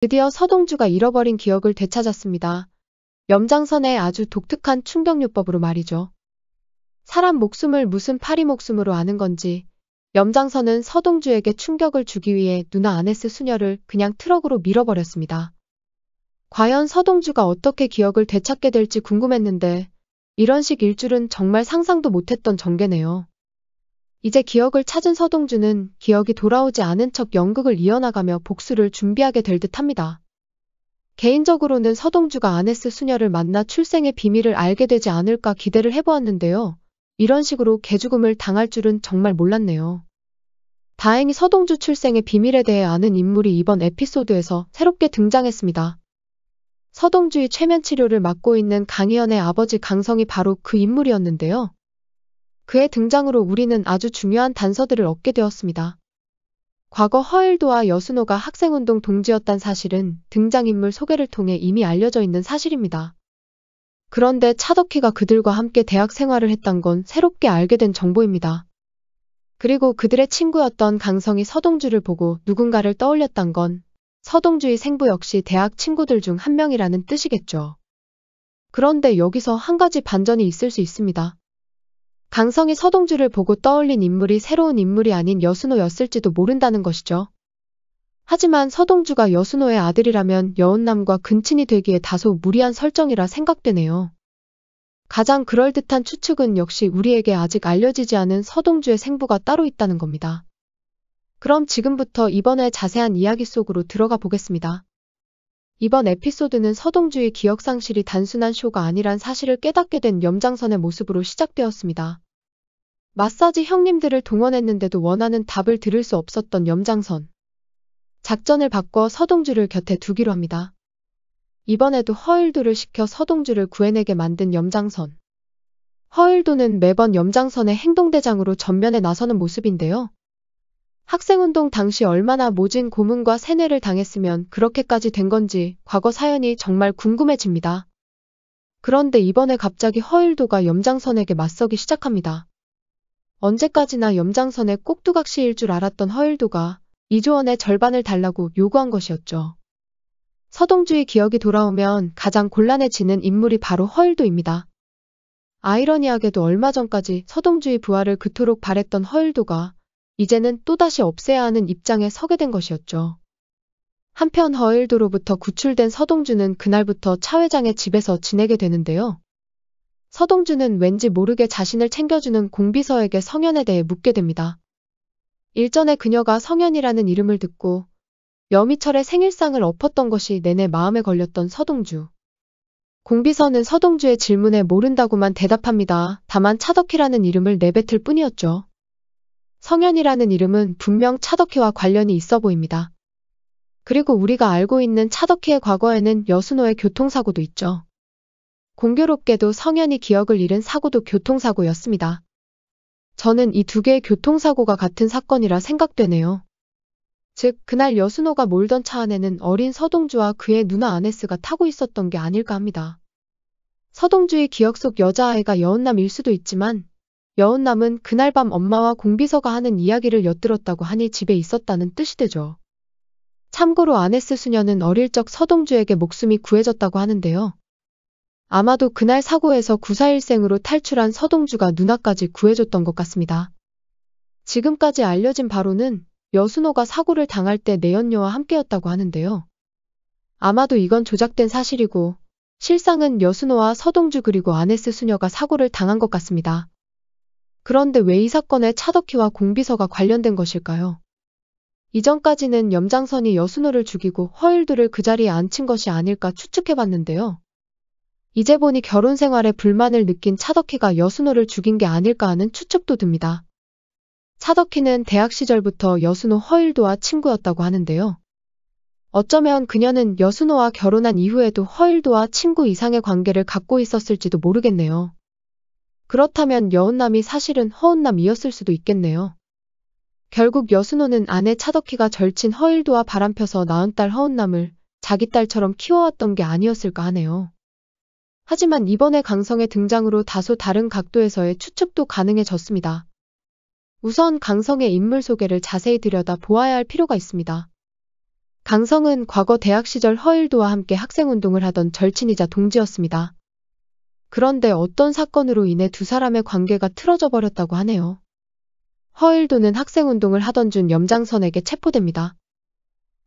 드디어 서동주가 잃어버린 기억을 되찾았습니다. 염장선의 아주 독특한 충격요법으로 말이죠. 사람 목숨을 무슨 파리 목숨으로 아는 건지 염장선은 서동주에게 충격을 주기 위해 누나 아네스 수녀를 그냥 트럭으로 밀어버렸습니다. 과연 서동주가 어떻게 기억을 되찾게 될지 궁금했는데 이런 식일 줄은 정말 상상도 못했던 전개네요. 이제 기억을 찾은 서동주는 기억이 돌아오지 않은 척 연극을 이어나가며 복수를 준비하게 될 듯합니다. 개인적으로는 서동주가 아네스 수녀를 만나 출생의 비밀을 알게 되지 않을까 기대를 해보았는데요. 이런 식으로 개죽음을 당할 줄은 정말 몰랐네요. 다행히 서동주 출생의 비밀에 대해 아는 인물이 이번 에피소드에서 새롭게 등장했습니다. 서동주의 최면 치료를 맡고 있는 강희연의 아버지 강성이 바로 그 인물이었는데요. 그의 등장으로 우리는 아주 중요한 단서들을 얻게 되었습니다. 과거 허일도와 여순호가 학생운동 동지였단 사실은 등장인물 소개를 통해 이미 알려져 있는 사실입니다. 그런데 차덕희가 그들과 함께 대학 생활을 했던 건 새롭게 알게 된 정보입니다. 그리고 그들의 친구였던 강성이 서동주를 보고 누군가를 떠올렸던 건 서동주의 생부 역시 대학 친구들 중 한 명이라는 뜻이겠죠. 그런데 여기서 한 가지 반전이 있을 수 있습니다. 강성이 서동주를 보고 떠올린 인물이 새로운 인물이 아닌 여순호였을지도 모른다는 것이죠. 하지만 서동주가 여순호의 아들이라면 여운남과 근친이 되기에 다소 무리한 설정이라 생각되네요. 가장 그럴듯한 추측은 역시 우리에게 아직 알려지지 않은 서동주의 생부가 따로 있다는 겁니다. 그럼 지금부터 이번에 자세한 이야기 속으로 들어가 보겠습니다. 이번 에피소드는 서동주의 기억상실이 단순한 쇼가 아니란 사실을 깨닫게 된 염장선의 모습으로 시작되었습니다. 마사지 형님들을 동원했는데도 원하는 답을 들을 수 없었던 염장선. 작전을 바꿔 서동주를 곁에 두기로 합니다. 이번에도 허일도를 시켜 서동주를 구해내게 만든 염장선. 허일도는 매번 염장선의 행동대장으로 전면에 나서는 모습인데요. 학생운동 당시 얼마나 모진 고문과 세뇌를 당했으면 그렇게까지 된 건지 과거 사연이 정말 궁금해집니다. 그런데 이번에 갑자기 허일도가 염장선에게 맞서기 시작합니다. 언제까지나 염장선의 꼭두각시일 줄 알았던 허일도가 이조원의 절반을 달라고 요구한 것이었죠. 서동주의 기억이 돌아오면 가장 곤란해지는 인물이 바로 허일도입니다. 아이러니하게도 얼마 전까지 서동주의 부활을 그토록 바랬던 허일도가 이제는 또다시 없애야 하는 입장에 서게 된 것이었죠. 한편 허일도로부터 구출된 서동주는 그날부터 차 회장의 집에서 지내게 되는데요. 서동주는 왠지 모르게 자신을 챙겨주는 공비서에게 성현에 대해 묻게 됩니다. 일전에 그녀가 성현이라는 이름을 듣고 여미철의 생일상을 엎었던 것이 내내 마음에 걸렸던 서동주. 공비서는 서동주의 질문에 모른다고만 대답합니다. 다만 차덕희라는 이름을 내뱉을 뿐이었죠. 성현이라는 이름은 분명 차덕희와 관련이 있어 보입니다. 그리고 우리가 알고 있는 차덕희의 과거에는 여순호의 교통사고도 있죠. 공교롭게도 성현이 기억을 잃은 사고도 교통사고였습니다. 저는 이 두 개의 교통사고가 같은 사건이라 생각되네요. 즉, 그날 여순호가 몰던 차 안에는 어린 서동주와 그의 누나 아네스가 타고 있었던 게 아닐까 합니다. 서동주의 기억 속 여자아이가 여운남일 수도 있지만 여운남은 그날 밤 엄마와 공비서가 하는 이야기를 엿들었다고 하니 집에 있었다는 뜻이 되죠. 참고로 아네스 수녀는 어릴 적 서동주에게 목숨이 구해졌다고 하는데요. 아마도 그날 사고에서 구사일생으로 탈출한 서동주가 누나까지 구해줬던 것 같습니다. 지금까지 알려진 바로는 여순호가 사고를 당할 때 내연녀와 함께였다고 하는데요. 아마도 이건 조작된 사실이고 실상은 여순호와 서동주 그리고 아네스 수녀가 사고를 당한 것 같습니다. 그런데 왜 이 사건에 차덕희와 공비서가 관련된 것일까요? 이전까지는 염장선이 여순호를 죽이고 허일도를 그 자리에 앉힌 것이 아닐까 추측해봤는데요. 이제 보니 결혼 생활에 불만을 느낀 차덕희가 여순호를 죽인 게 아닐까 하는 추측도 듭니다. 차덕희는 대학 시절부터 여순호 허일도와 친구였다고 하는데요. 어쩌면 그녀는 여순호와 결혼한 이후에도 허일도와 친구 이상의 관계를 갖고 있었을지도 모르겠네요. 그렇다면 여운남이 사실은 허운남이었을 수도 있겠네요. 결국 여순호는 아내 차덕희가 절친 허일도와 바람펴서 낳은 딸 허운남을 자기 딸처럼 키워왔던 게 아니었을까 하네요. 하지만 이번에 강성의 등장으로 다소 다른 각도에서의 추측도 가능해졌습니다. 우선 강성의 인물 소개를 자세히 들여다 보아야 할 필요가 있습니다. 강성은 과거 대학 시절 허일도와 함께 학생운동을 하던 절친이자 동지였습니다. 그런데 어떤 사건으로 인해 두 사람의 관계가 틀어져 버렸다고 하네요. 허일도는 학생운동을 하던 중 염장선에게 체포됩니다.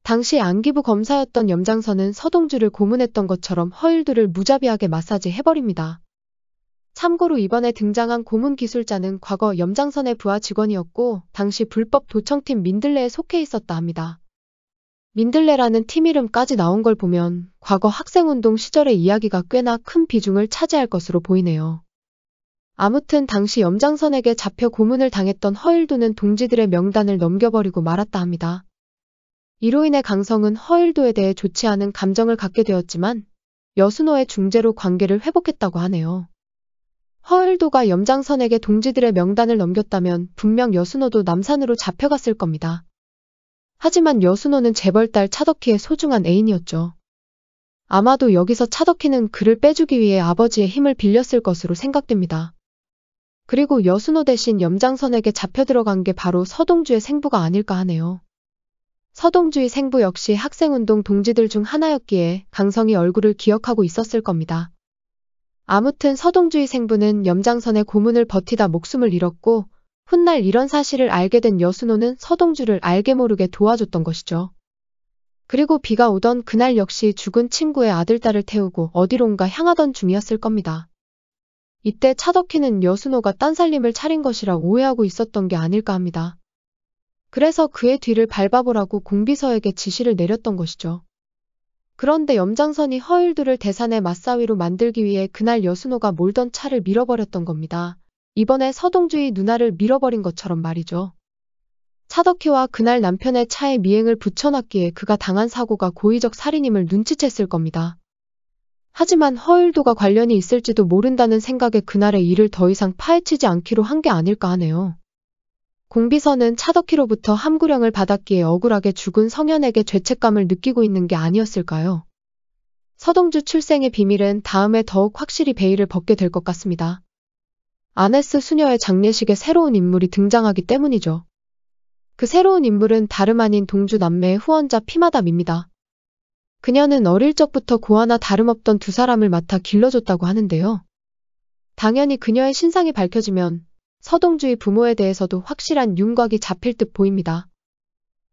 당시 안기부 검사였던 염장선은 서동주를 고문했던 것처럼 허일도를 무자비하게 마사지해버립니다. 참고로 이번에 등장한 고문 기술자는 과거 염장선의 부하 직원이었고 당시 불법 도청팀 민들레에 속해 있었다 합니다. 민들레라는 팀 이름까지 나온 걸 보면 과거 학생운동 시절의 이야기가 꽤나 큰 비중을 차지할 것으로 보이네요. 아무튼 당시 염장선에게 잡혀 고문을 당했던 허일도는 동지들의 명단을 넘겨버리고 말았다 합니다. 이로 인해 강성은 허일도에 대해 좋지 않은 감정을 갖게 되었지만 여순호의 중재로 관계를 회복했다고 하네요. 허일도가 염장선에게 동지들의 명단을 넘겼다면 분명 여순호도 남산으로 잡혀갔을 겁니다. 하지만 여순호는 재벌딸 차덕희의 소중한 애인이었죠. 아마도 여기서 차덕희는 그를 빼주기 위해 아버지의 힘을 빌렸을 것으로 생각됩니다. 그리고 여순호 대신 염장선에게 잡혀 들어간 게 바로 서동주의 생부가 아닐까 하네요. 서동주의 생부 역시 학생운동 동지들 중 하나였기에 강성이 얼굴을 기억하고 있었을 겁니다. 아무튼 서동주의 생부는 염장선의 고문을 버티다 목숨을 잃었고 훗날 이런 사실을 알게 된 여순호는 서동주를 알게 모르게 도와줬던 것이죠. 그리고 비가 오던 그날 역시 죽은 친구의 아들, 딸을 태우고 어디론가 향하던 중이었을 겁니다. 이때 차덕희는 여순호가 딴살림을 차린 것이라 오해하고 있었던 게 아닐까 합니다. 그래서 그의 뒤를 밟아보라고 공비서에게 지시를 내렸던 것이죠. 그런데 염장선이 허일도를 대산의 맞사위로 만들기 위해 그날 여순호가 몰던 차를 밀어버렸던 겁니다. 이번에 서동주의 누나를 밀어버린 것처럼 말이죠. 차덕희와 그날 남편의 차에 미행을 붙여놨기에 그가 당한 사고가 고의적 살인임을 눈치챘을 겁니다. 하지만 허일도가 관련이 있을지도 모른다는 생각에 그날의 일을 더 이상 파헤치지 않기로 한 게 아닐까 하네요. 공비서는 차덕희로부터 함구령을 받았기에 억울하게 죽은 성현에게 죄책감을 느끼고 있는 게 아니었을까요? 서동주 출생의 비밀은 다음에 더욱 확실히 베일을 벗게 될 것 같습니다. 아네스 수녀의 장례식에 새로운 인물이 등장하기 때문이죠. 그 새로운 인물은 다름 아닌 동주 남매의 후원자 피마담입니다. 그녀는 어릴 적부터 고아나 다름없던 두 사람을 맡아 길러줬다고 하는데요. 당연히 그녀의 신상이 밝혀지면 서동주의 부모에 대해서도 확실한 윤곽이 잡힐 듯 보입니다.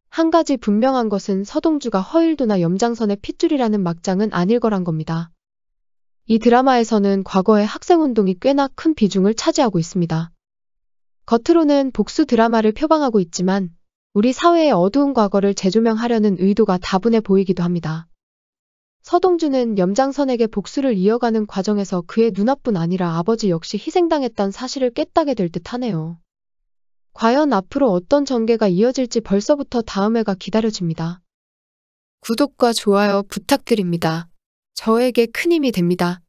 한 가지 분명한 것은 서동주가 허일도나 염장선의 핏줄이라는 막장은 아닐 거란 겁니다. 이 드라마에서는 과거의 학생운동이 꽤나 큰 비중을 차지하고 있습니다. 겉으로는 복수 드라마를 표방하고 있지만 우리 사회의 어두운 과거를 재조명하려는 의도가 다분해 보이기도 합니다. 서동주는 염장선에게 복수를 이어가는 과정에서 그의 누나뿐 아니라 아버지 역시 희생당했다는 사실을 깨닫게 될 듯 하네요. 과연 앞으로 어떤 전개가 이어질지 벌써부터 다음 회가 기다려집니다. 구독과 좋아요 부탁드립니다. 저에게 큰 힘이 됩니다.